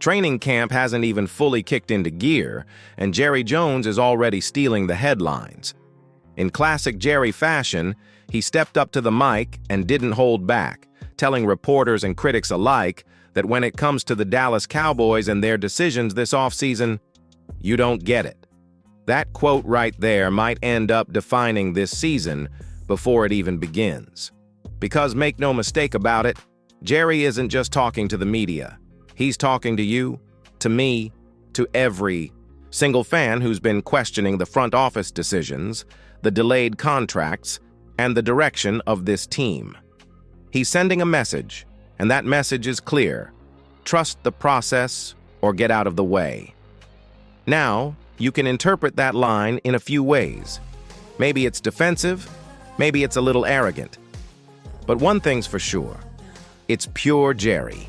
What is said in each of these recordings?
Training camp hasn't even fully kicked into gear, and Jerry Jones is already stealing the headlines. In classic Jerry fashion, he stepped up to the mic and didn't hold back, telling reporters and critics alike that when it comes to the Dallas Cowboys and their decisions this offseason, you don't get it. That quote right there might end up defining this season before it even begins. Because make no mistake about it, Jerry isn't just talking to the media. He's talking to you, to me, to every single fan who's been questioning the front office decisions, the delayed contracts, and the direction of this team. He's sending a message, and that message is clear. Trust the process or get out of the way. Now, you can interpret that line in a few ways. Maybe it's defensive, maybe it's a little arrogant. But one thing's for sure, it's pure Jerry.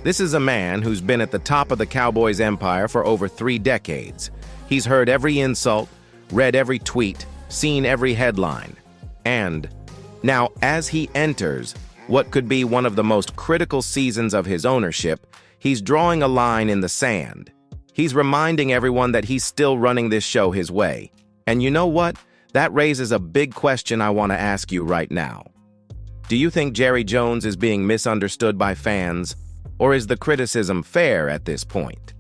This is a man who's been at the top of the Cowboys empire for over 3 decades. He's heard every insult, read every tweet, seen every headline. And now, as he enters what could be one of the most critical seasons of his ownership, he's drawing a line in the sand. He's reminding everyone that he's still running this show his way. And you know what? That raises a big question I want to ask you right now. Do you think Jerry Jones is being misunderstood by fans? Or is the criticism fair at this point?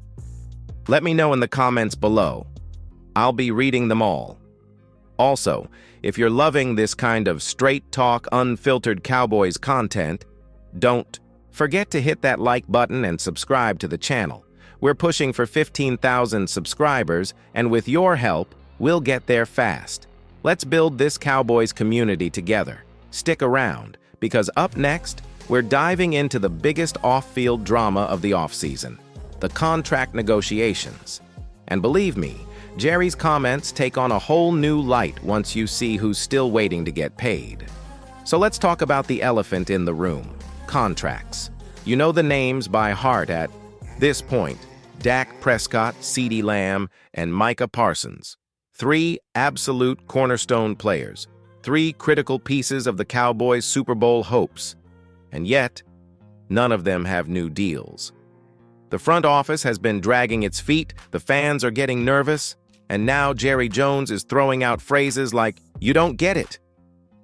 Let me know in the comments below. I'll be reading them all. Also, if you're loving this kind of straight talk, unfiltered Cowboys content, don't forget to hit that like button and subscribe to the channel. We're pushing for 15,000 subscribers, and with your help, we'll get there fast. Let's build this Cowboys community together. Stick around, because up next, we're diving into the biggest off-field drama of the offseason, the contract negotiations. And believe me, Jerry's comments take on a whole new light once you see who's still waiting to get paid. So let's talk about the elephant in the room, contracts. You know the names by heart at this point: Dak Prescott, CeeDee Lamb, and Micah Parsons. 3 absolute cornerstone players, 3 critical pieces of the Cowboys' Super Bowl hopes. And yet, none of them have new deals. The front office has been dragging its feet, the fans are getting nervous, and now Jerry Jones is throwing out phrases like, "You don't get it."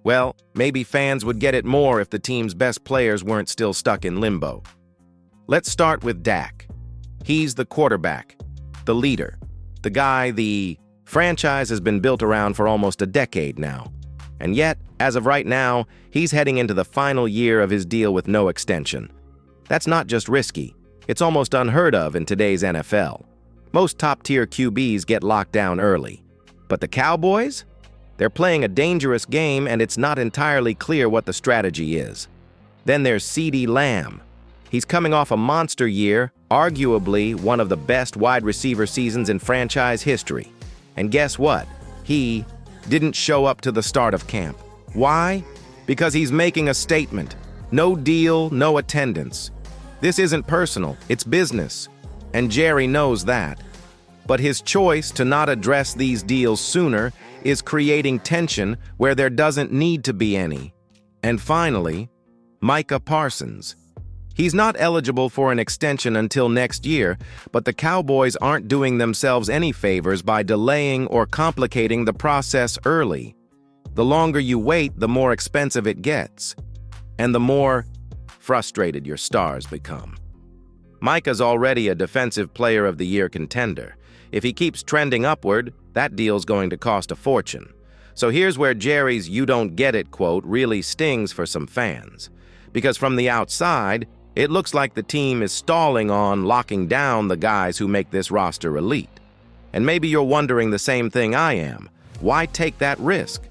Well, maybe fans would get it more if the team's best players weren't still stuck in limbo. Let's start with Dak. He's the quarterback, the leader, the guy the franchise has been built around for almost a decade now. And yet, as of right now, he's heading into the final year of his deal with no extension. That's not just risky, it's almost unheard of in today's NFL. Most top-tier QBs get locked down early. But the Cowboys? They're playing a dangerous game, and it's not entirely clear what the strategy is. Then there's CeeDee Lamb. He's coming off a monster year, arguably one of the best wide receiver seasons in franchise history. And guess what? He didn't show up to the start of camp. Why? Because he's making a statement. No deal, no attendance. This isn't personal, it's business. And Jerry knows that. But his choice to not address these deals sooner is creating tension where there doesn't need to be any. And finally, Micah Parsons. He's not eligible for an extension until next year, but the Cowboys aren't doing themselves any favors by delaying or complicating the process early. The longer you wait, the more expensive it gets, and the more frustrated your stars become. Micah's already a Defensive Player of the Year contender. If he keeps trending upward, that deal's going to cost a fortune. So here's where Jerry's "you don't get it" quote really stings for some fans. Because from the outside, it looks like the team is stalling on locking down the guys who make this roster elite. And maybe you're wondering the same thing I am. Why take that risk?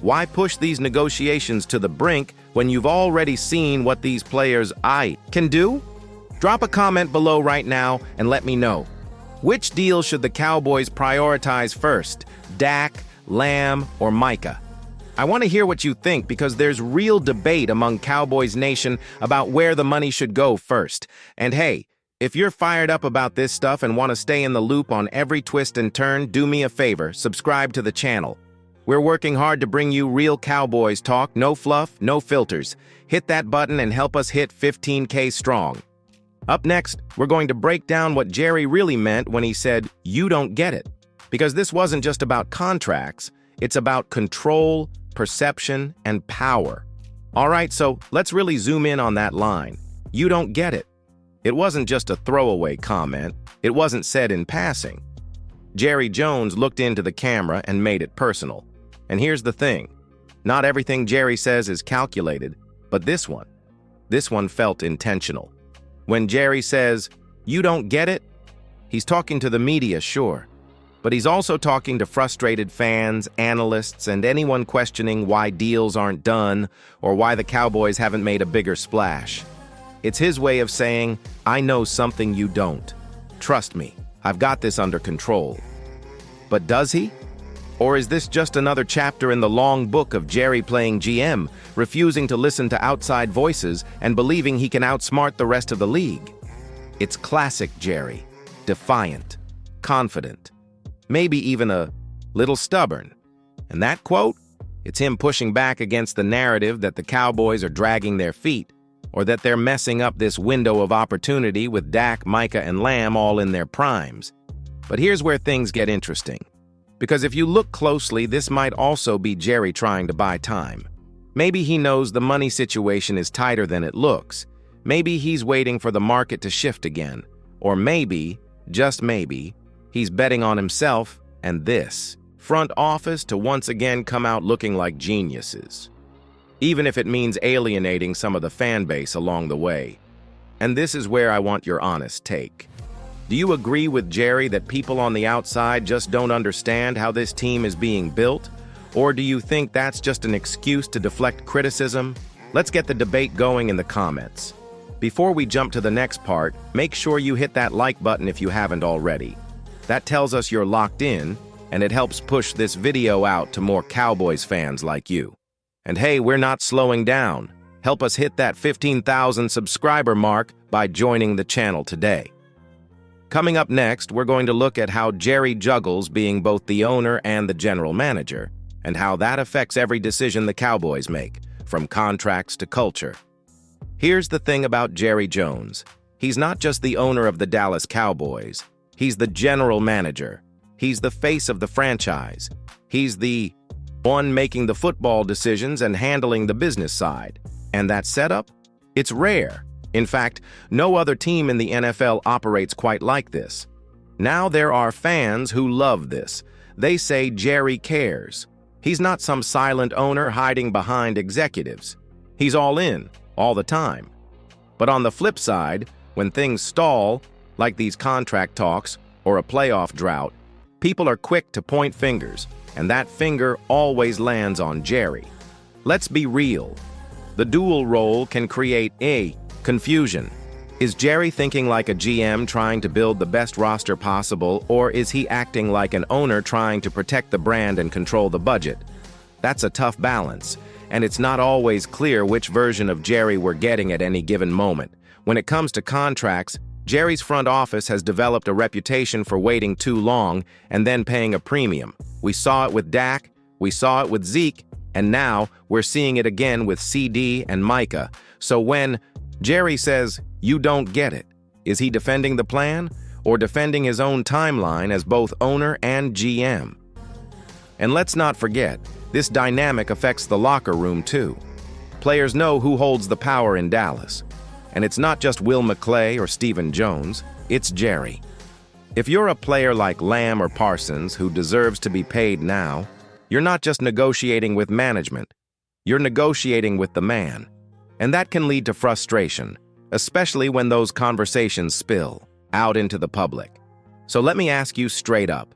Why push these negotiations to the brink when you've already seen what these players can do? Drop a comment below right now and let me know. Which deal should the Cowboys prioritize first? Dak, Lamb, or Micah? I want to hear what you think because there's real debate among Cowboys Nation about where the money should go first. And hey, if you're fired up about this stuff and want to stay in the loop on every twist and turn, do me a favor, subscribe to the channel. We're working hard to bring you real Cowboys talk, no fluff, no filters. Hit that button and help us hit 15K strong. Up next, we're going to break down what Jerry really meant when he said, "You don't get it." Because this wasn't just about contracts, it's about control, perception, and power. All right, so let's really zoom in on that line. You don't get it. It wasn't just a throwaway comment. It wasn't said in passing. Jerry Jones looked into the camera and made it personal. And here's the thing. Not everything Jerry says is calculated, but this one felt intentional. When Jerry says, "You don't get it," he's talking to the media, sure, but he's also talking to frustrated fans, analysts, and anyone questioning why deals aren't done or why the Cowboys haven't made a bigger splash. It's his way of saying, "I know something you don't. Trust me, I've got this under control." But does he? Or is this just another chapter in the long book of Jerry playing GM, refusing to listen to outside voices and believing he can outsmart the rest of the league? It's classic Jerry. Defiant, confident, maybe even a little stubborn. And that quote? It's him pushing back against the narrative that the Cowboys are dragging their feet, or that they're messing up this window of opportunity with Dak, Micah, and Lamb all in their primes. But here's where things get interesting. Because if you look closely, this might also be Jerry trying to buy time. Maybe he knows the money situation is tighter than it looks. Maybe he's waiting for the market to shift again. Or maybe, just maybe, he's betting on himself and this front office to once again come out looking like geniuses. Even if it means alienating some of the fan base along the way. And this is where I want your honest take. Do you agree with Jerry that people on the outside just don't understand how this team is being built? Or do you think that's just an excuse to deflect criticism? Let's get the debate going in the comments. Before we jump to the next part, make sure you hit that like button if you haven't already. That tells us you're locked in, and it helps push this video out to more Cowboys fans like you. And hey, we're not slowing down. Help us hit that 15,000 subscriber mark by joining the channel today. Coming up next, we're going to look at how Jerry juggles being both the owner and the general manager, and how that affects every decision the Cowboys make, from contracts to culture. Here's the thing about Jerry Jones. He's not just the owner of the Dallas Cowboys. He's the general manager. He's the face of the franchise. He's the one making the football decisions and handling the business side. And that setup? It's rare. In fact, no other team in the NFL operates quite like this. Now there are fans who love this. They say Jerry cares. He's not some silent owner hiding behind executives. He's all in, all the time. But on the flip side, when things stall, like these contract talks or a playoff drought, people are quick to point fingers, and that finger always lands on Jerry. Let's be real. The dual role can create confusion. Is Jerry thinking like a GM trying to build the best roster possible, or is he acting like an owner trying to protect the brand and control the budget? That's a tough balance, and it's not always clear which version of Jerry we're getting at any given moment. When it comes to contracts, Jerry's front office has developed a reputation for waiting too long and then paying a premium. We saw it with Dak, we saw it with Zeke, and now we're seeing it again with CeeDee and Micah. So when Jerry says, "You don't get it," is he defending the plan or defending his own timeline as both owner and GM? And let's not forget, this dynamic affects the locker room too. Players know who holds the power in Dallas. And it's not just Will McClay or Stephen Jones, it's Jerry. If you're a player like Lamb or Parsons who deserves to be paid now, you're not just negotiating with management, you're negotiating with the man. And that can lead to frustration, especially when those conversations spill out into the public. So let me ask you straight up.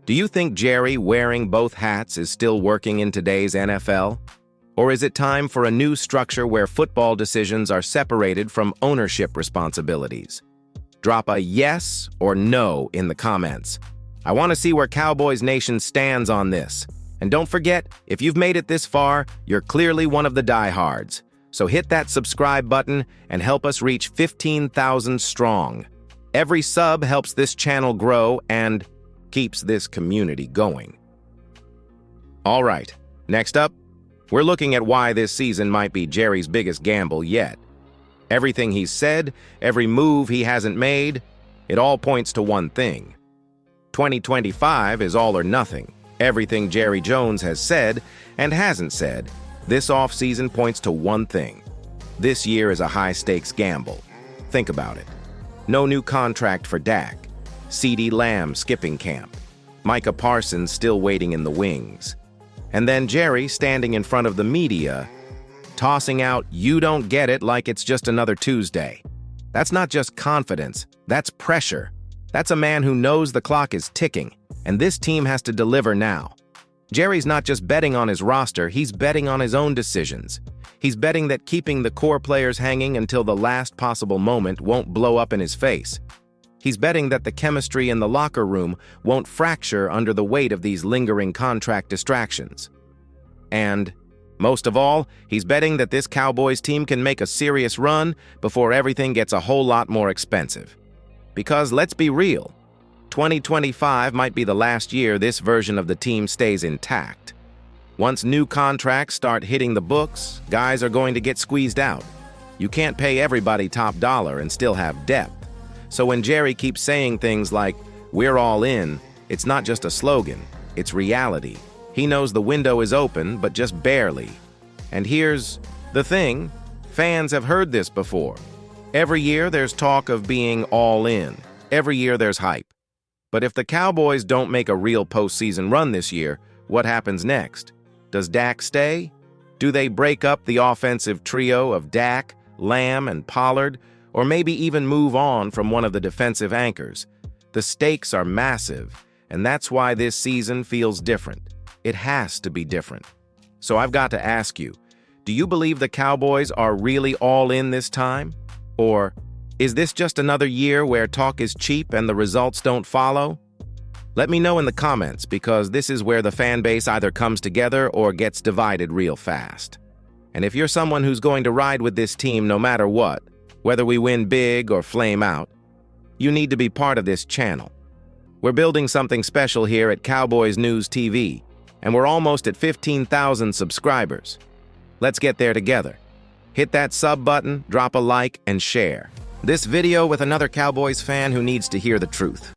Do you think Jerry wearing both hats is still working in today's NFL? Or is it time for a new structure where football decisions are separated from ownership responsibilities? Drop a yes or no in the comments. I want to see where Cowboys Nation stands on this. And don't forget, if you've made it this far, you're clearly one of the diehards. So hit that subscribe button and help us reach 15,000 strong. Every sub helps this channel grow and keeps this community going. All right, next up, we're looking at why this season might be Jerry's biggest gamble yet. Everything he's said, every move he hasn't made, it all points to one thing. 2025 is all or nothing. Everything Jerry Jones has said and hasn't said, this offseason points to one thing. This year is a high-stakes gamble. Think about it. No new contract for Dak. CeeDee Lamb skipping camp. Micah Parsons still waiting in the wings. And then Jerry standing in front of the media, tossing out "you don't get it" like it's just another Tuesday. That's not just confidence, that's pressure. That's a man who knows the clock is ticking, and this team has to deliver now. Jerry's not just betting on his roster, he's betting on his own decisions. He's betting that keeping the core players hanging until the last possible moment won't blow up in his face. He's betting that the chemistry in the locker room won't fracture under the weight of these lingering contract distractions. And, most of all, he's betting that this Cowboys team can make a serious run before everything gets a whole lot more expensive. Because let's be real, 2025 might be the last year this version of the team stays intact. Once new contracts start hitting the books, guys are going to get squeezed out. You can't pay everybody top dollar and still have depth. So when Jerry keeps saying things like, "we're all in," it's not just a slogan, it's reality. He knows the window is open, but just barely. And here's the thing, fans have heard this before. Every year there's talk of being all in. Every year there's hype. But if the Cowboys don't make a real postseason run this year, what happens next? Does Dak stay? Do they break up the offensive trio of Dak, Lamb, and Pollard, or maybe even move on from one of the defensive anchors? The stakes are massive, and that's why this season feels different. It has to be different. So I've got to ask you, do you believe the Cowboys are really all in this time? Or is this just another year where talk is cheap and the results don't follow? Let me know in the comments, because this is where the fan base either comes together or gets divided real fast. And if you're someone who's going to ride with this team no matter what, whether we win big or flame out, you need to be part of this channel. We're building something special here at Cowboys News TV, and we're almost at 15,000 subscribers. Let's get there together. Hit that sub button, drop a like, and share this video with another Cowboys fan who needs to hear the truth.